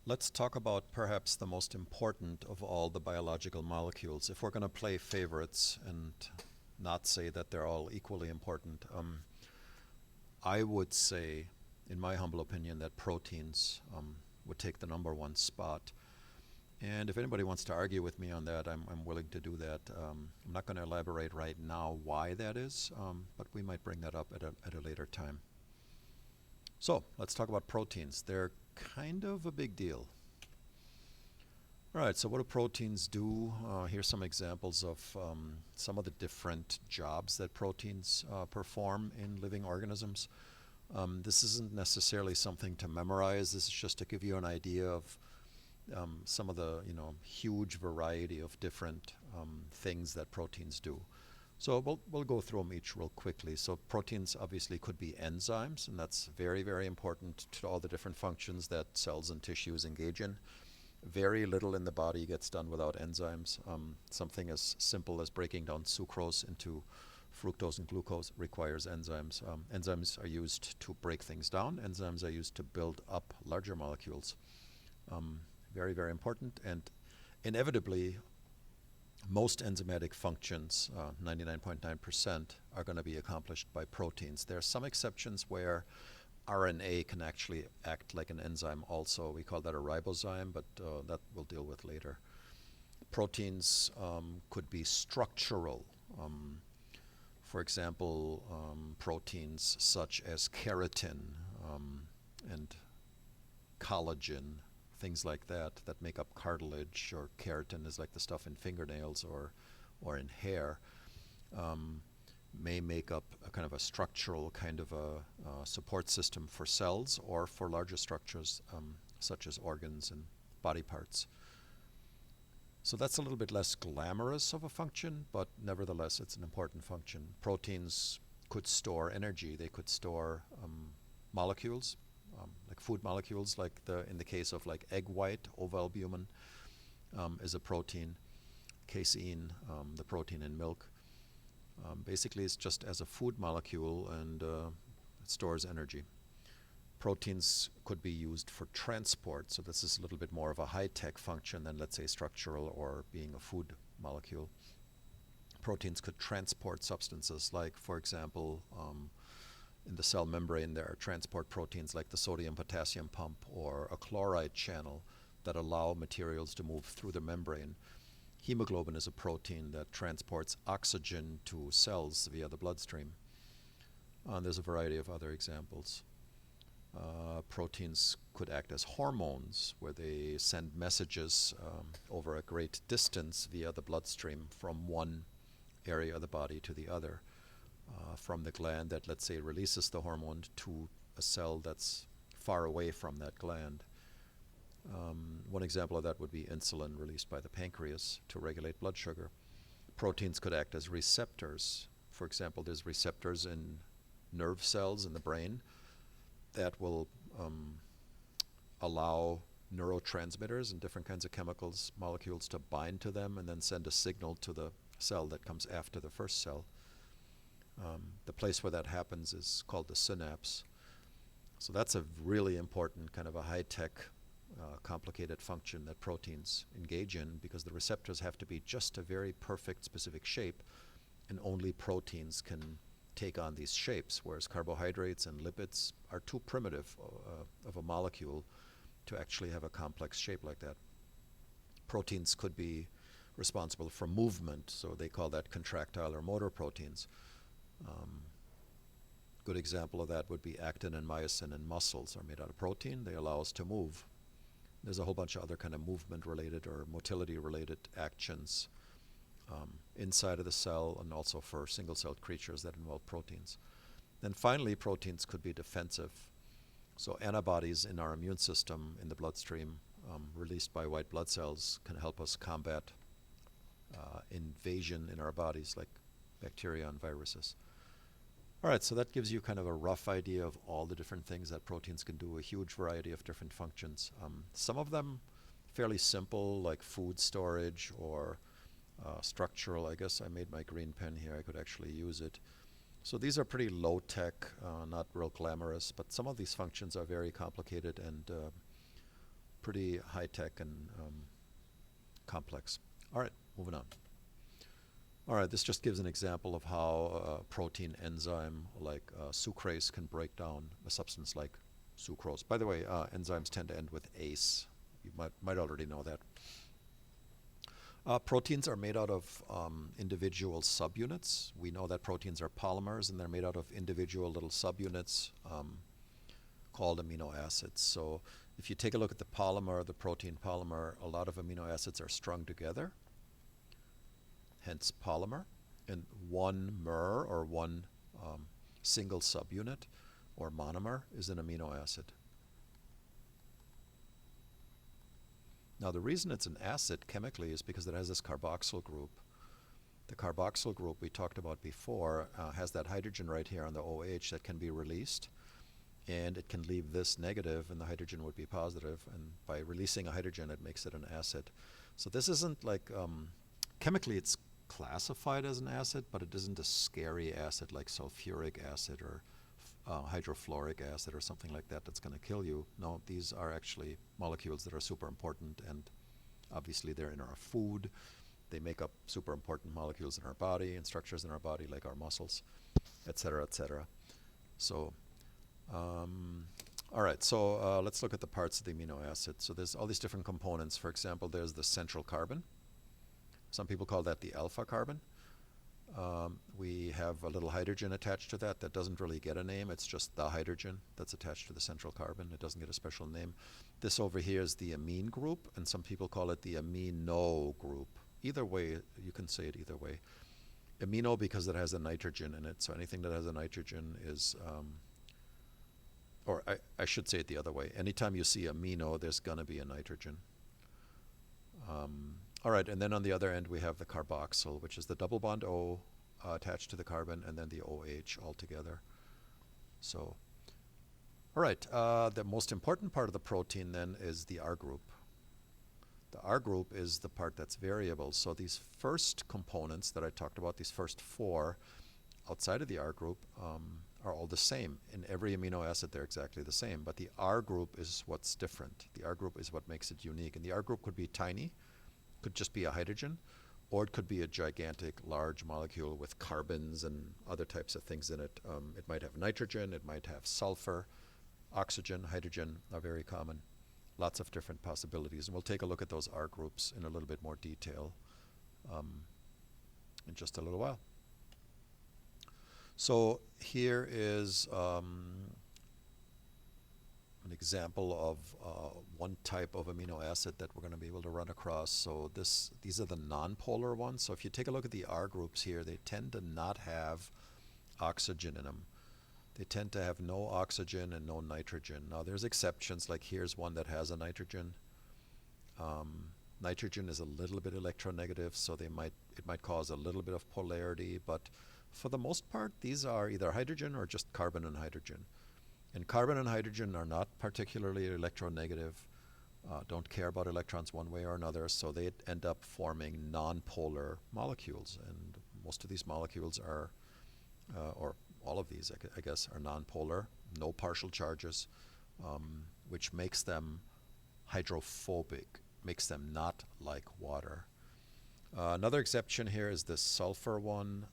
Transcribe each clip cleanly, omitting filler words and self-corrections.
Let's talk about perhaps the most important of all the biological molecules. If we're going to play favorites and not say that they're all equally important, I would say, in my humble opinion, that proteins would take the number one spot. And if anybody wants to argue with me on that, I'm willing to do that. I'm not going to elaborate right now why that is, but we might bring that up at a later time. So let's talk about proteins. They're kind of a big deal. All right, so what do proteins do? Here's some examples of some of the different jobs that proteins perform in living organisms. This isn't necessarily something to memorize. This is just to give you an idea of some of the huge variety of different things that proteins do. So we'll go through them each real quickly. So proteins obviously could be enzymes, and that's very, very important to all the different functions that cells and tissues engage in. Very little in the body gets done without enzymes. Something as simple as breaking down sucrose into fructose and glucose requires enzymes. Enzymes are used to break things down. Enzymes are used to build up larger molecules. Very, very important. And inevitably, most enzymatic functions, 99.9%, are going to be accomplished by proteins. There are some exceptions where RNA can actually act like an enzyme also. We call that a ribozyme, but that we'll deal with later. Proteins could be structural. For example, proteins such as keratin and collagen, things like that, that make up cartilage, or keratin is like the stuff in fingernails or in hair, may make up a kind of a structural kind of a support system for cells or for larger structures such as organs and body parts. So that's a little bit less glamorous of a function, but nevertheless it's an important function. Proteins could store energy. They could store molecules, like food molecules, like in the case of like egg white, ovalbumin is a protein. Casein, the protein in milk. Basically, it's just as a food molecule, and it stores energy. Proteins could be used for transport, so this is a little bit more of a high-tech function than, let's say, structural or being a food molecule. Proteins could transport substances, like, for example, in the cell membrane, there are transport proteins like the sodium-potassium pump or a chloride channel that allow materials to move through the membrane. Hemoglobin is a protein that transports oxygen to cells via the bloodstream. There's a variety of other examples. Proteins could act as hormones, where they send messages over a great distance via the bloodstream from one area of the body to the other, from the gland that, let's say, releases the hormone to a cell that's far away from that gland. One example of that would be insulin released by the pancreas to regulate blood sugar. Proteins could act as receptors. For example, there's receptors in nerve cells in the brain that will allow neurotransmitters and different kinds of chemicals, molecules, to bind to them and then send a signal to the cell that comes after the first cell. The place where that happens is called the synapse. So that's a really important kind of a high-tech complicated function that proteins engage in, because the receptors have to be just a very perfect specific shape, and only proteins can take on these shapes, whereas carbohydrates and lipids are too primitive of a molecule to actually have a complex shape like that. Proteins could be responsible for movement, so they call that contractile or motor proteins. Good example of that would be actin and myosin in muscles are made out of protein. They allow us to move. There's a whole bunch of other kind of movement-related or motility-related actions inside of the cell, and also for single-celled creatures that involve proteins. Then finally, proteins could be defensive. So antibodies in our immune system in the bloodstream released by white blood cells can help us combat invasion in our bodies, like bacteria and viruses. All right, so that gives you kind of a rough idea of all the different things that proteins can do, a huge variety of different functions. Some of them fairly simple, like food storage, or structural. I guess I made my green pen here. I could actually use it. So these are pretty low tech, not real glamorous, but some of these functions are very complicated and pretty high-tech and complex. All right, moving on. All right, this just gives an example of how a protein enzyme like sucrase can break down a substance like sucrose. By the way, enzymes tend to end with ase. You might already know that. Proteins are made out of individual subunits. We know that proteins are polymers, and they're made out of individual little subunits called amino acids. So if you take a look at the polymer, the protein polymer, a lot of amino acids are strung together, hence polymer. And one mer, or one single subunit, or monomer, is an amino acid. Now the reason it's an acid chemically is because it has this carboxyl group. The carboxyl group we talked about before has that hydrogen right here on the OH that can be released, and it can leave this negative and the hydrogen would be positive, and by releasing a hydrogen it makes it an acid. So this isn't like, chemically it's classified as an acid, but it isn't a scary acid like sulfuric acid or hydrofluoric acid or something like that that's going to kill you. No, these are actually molecules that are super important, and obviously they're in our food. They make up super important molecules in our body and structures in our body like our muscles, et cetera, et cetera. So, all right, so let's look at the parts of the amino acid. So there's all these different components. For example, there's the central carbon. Some people call that the alpha carbon. We have a little hydrogen attached to that that doesn't really get a name. It's just the hydrogen that's attached to the central carbon. It doesn't get a special name. This over here is the amine group, and some people call it the amino group. Either way, you can say it either way. Amino because it has a nitrogen in it, so anything that has a nitrogen is, or I should say it the other way. Anytime you see amino, there's going to be a nitrogen. All right, and then on the other end we have the carboxyl, which is the double bond O attached to the carbon, and then the OH all together. So, all right, the most important part of the protein then is the R group. The R group is the part that's variable. So these first components that I talked about, these first four outside of the R group, are all the same. In every amino acid they're exactly the same, but the R group is what's different. The R group is what makes it unique, and the R group could be tiny, could just be a hydrogen, or it could be a gigantic, large molecule with carbons and other types of things in it. It might have nitrogen, it might have sulfur, oxygen, hydrogen are very common. Lots of different possibilities, and we'll take a look at those R groups in a little bit more detail in just a little while. So here is an example of one type of amino acid that we're going to be able to run across. So these are the nonpolar ones. So if you take a look at the R groups here, they tend to not have oxygen in them. They tend to have no oxygen and no nitrogen. Now there's exceptions, like here's one that has a nitrogen. Nitrogen is a little bit electronegative, so it might cause a little bit of polarity, but for the most part these are either hydrogen or just carbon and hydrogen. And carbon and hydrogen are not particularly electronegative, don't care about electrons one way or another, so they end up forming nonpolar molecules. And most of these molecules are, or all of these, I guess, are nonpolar, no partial charges, which makes them hydrophobic, makes them not like water. Another exception here is the sulfur one,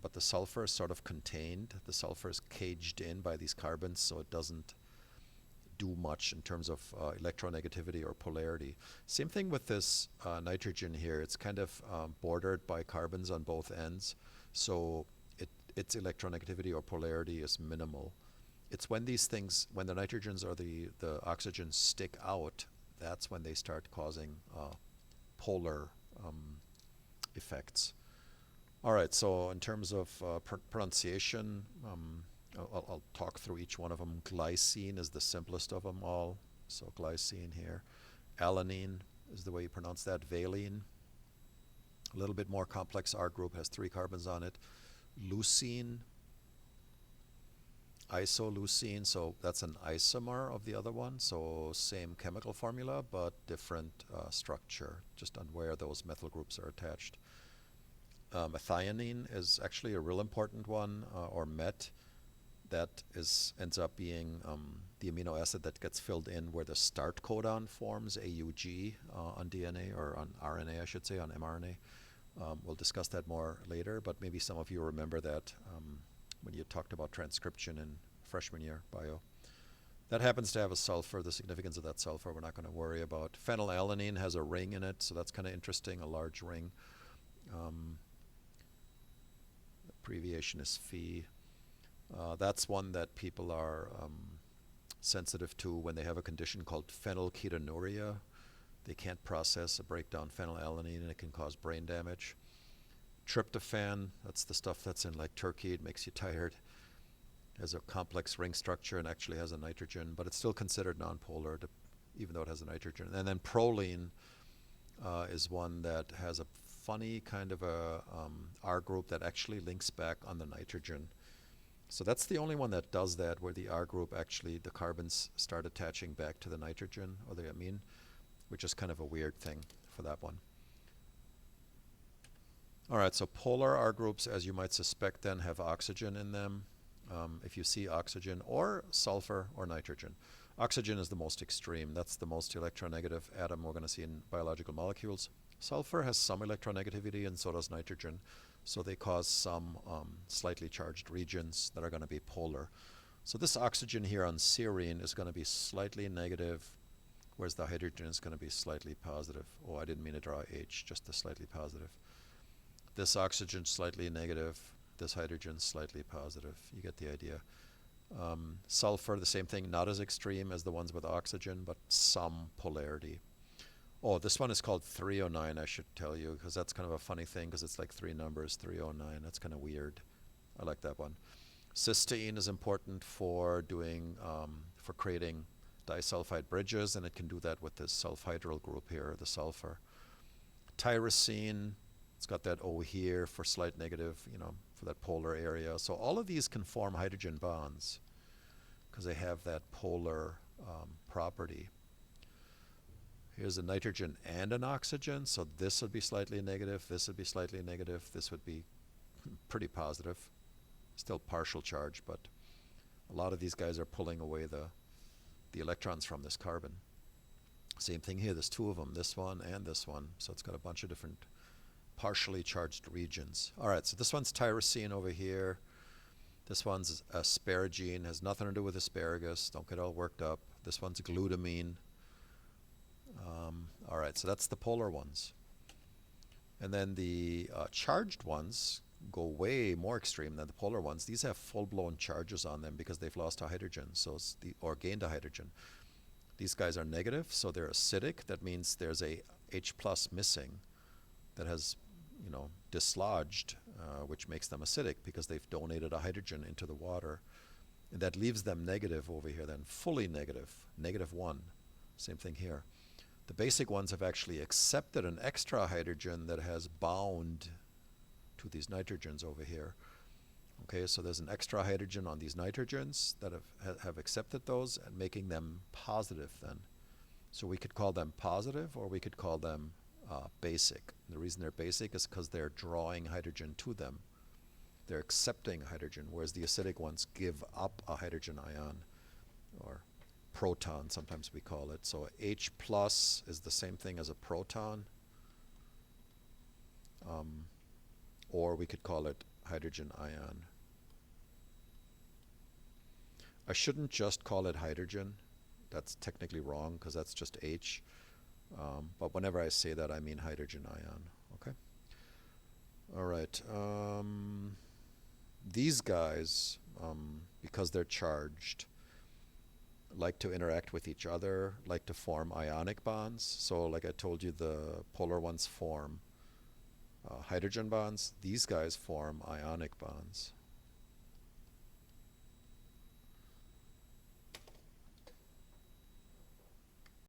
but the sulfur is sort of contained. The sulfur is caged in by these carbons, so it doesn't do much in terms of electronegativity or polarity. Same thing with this nitrogen here. It's kind of bordered by carbons on both ends, so its electronegativity or polarity is minimal. It's when these things, when the nitrogens or the oxygens stick out, that's when they start causing polar effects. All right, so in terms of pronunciation, I'll talk through each one of them. Glycine is the simplest of them all, so glycine here. Alanine is the way you pronounce that. Valine, a little bit more complex R group, has 3 carbons on it. Leucine, isoleucine, so that's an isomer of the other one, so same chemical formula but different structure, just on where those methyl groups are attached. Methionine is actually a real important one, or met. that ends up being the amino acid that gets filled in where the start codon forms, AUG, on DNA, or on RNA, I should say, on mRNA. We'll discuss that more later, but maybe some of you remember that when you talked about transcription in freshman year bio. That happens to have a sulfur. The significance of that sulfur we're not going to worry about. Phenylalanine has a ring in it, so that's kind of interesting, a large ring. Abbreviation is Phe. That's one that people are sensitive to when they have a condition called phenylketonuria. They can't process or break down phenylalanine, and it can cause brain damage. Tryptophan, that's the stuff that's in like turkey. It makes you tired. Has a complex ring structure and actually has a nitrogen, but it's still considered nonpolar, even though it has a nitrogen. And then proline is one that has a funny kind of a R group that actually links back on the nitrogen. So that's the only one that does that, where the R group actually, the carbons start attaching back to the nitrogen or the amine, which is kind of a weird thing for that one. All right, so polar R groups, as you might suspect, then have oxygen in them. If you see oxygen or sulfur or nitrogen. Oxygen is the most extreme. That's the most electronegative atom we're going to see in biological molecules. Sulfur has some electronegativity, and so does nitrogen. So they cause some slightly charged regions that are going to be polar. So this oxygen here on serine is going to be slightly negative, whereas the hydrogen is going to be slightly positive. Oh, I didn't mean to draw H, just the slightly positive. This oxygen slightly negative. This hydrogen slightly positive. You get the idea. Sulfur, the same thing, not as extreme as the ones with oxygen, but some polarity. Oh, this one is called 309, I should tell you, because that's kind of a funny thing, because it's like three numbers, 309. That's kind of weird. I like that one. Cysteine is important for doing, for creating disulfide bridges, and it can do that with this sulfhydryl group here, the sulfur. Tyrosine, it's got that O here for slight negative, for that polar area. So all of these can form hydrogen bonds because they have that polar property. Here's a nitrogen and an oxygen, so this would be slightly negative, this would be slightly negative, this would be pretty positive. Still partial charge, but a lot of these guys are pulling away the electrons from this carbon. Same thing here, there's two of them, this one and this one, so it's got a bunch of different partially charged regions. All right, so this one's tyrosine over here. This one's asparagine, has nothing to do with asparagus. Don't get all worked up. This one's glutamine. All right, so that's the polar ones. And then the charged ones go way more extreme than the polar ones. These have full-blown charges on them because they've lost a hydrogen, or gained a hydrogen. These guys are negative, so they're acidic. That means there's a H plus missing that has dislodged, which makes them acidic because they've donated a hydrogen into the water. And that leaves them negative over here then, fully negative, -1. Same thing here. The basic ones have actually accepted an extra hydrogen that has bound to these nitrogens over here. Okay, so there's an extra hydrogen on these nitrogens that have accepted those and making them positive then. So we could call them positive, or we could call them basic. The reason they're basic is because they're drawing hydrogen to them. They're accepting hydrogen, whereas the acidic ones give up a hydrogen ion, or proton, sometimes we call it. So H plus is the same thing as a proton, or we could call it hydrogen ion. I shouldn't just call it hydrogen. That's technically wrong because that's just H. But whenever I say that, I mean hydrogen ion. Okay. All right. These guys, because they're charged, like to interact with each other, like to form ionic bonds. So like I told you, the polar ones form hydrogen bonds. These guys form ionic bonds.